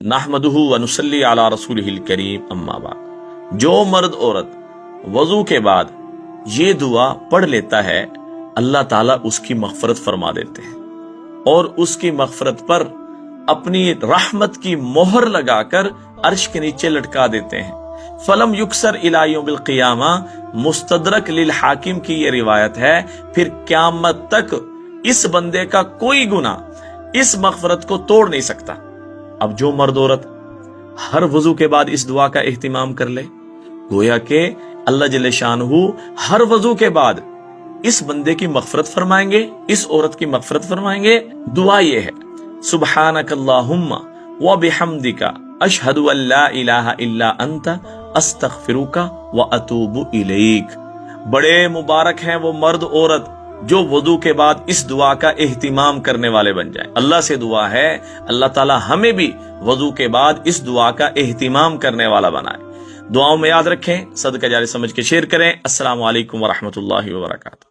نحمدہ و نصلی علی رسولہ الکریم اما بعد۔ جو مرد عورت وضو کے بعد یہ دعا پڑھ لیتا ہے اللہ تعالیٰ اس کی مغفرت فرما دیتے ہیں اور اس کی مغفرت پر اپنی رحمت کی مہر لگا کر عرش کے نیچے لٹکا دیتے ہیں۔ فلم یکسر الی یوم القیامہ، مستدرک للحاکم کی یہ روایت ہے، پھر قیامت تک اس بندے کا کوئی گناہ اس مغفرت کو توڑ نہیں سکتا۔ اب جو مرد عورت ہر وضو کے بعد اس دعا کا اہتمام کر لے، گویا کہ اللہ جل شانہ ہر وضو کے بعد اس بندے کی مغفرت فرمائیں گے، اس عورت کی مغفرت فرمائیں گے۔ دعا یہ ہے، سبحانک اللہم و بحمدک اشہد ان لا الہ الا انت استغفرک و اتوب الیک۔ بڑے مبارک ہیں وہ مرد عورت جو وضو کے بعد اس دعا کا اہتمام کرنے والے بن جائیں۔ اللہ سے دعا ہے اللہ تعالی ہمیں بھی وضو کے بعد اس دعا کا اہتمام کرنے والا بنائے۔ دعاؤں میں یاد رکھیں، صدقہ جاری سمجھ کے شیئر کریں۔ السلام علیکم ورحمۃ اللہ وبرکاتہ۔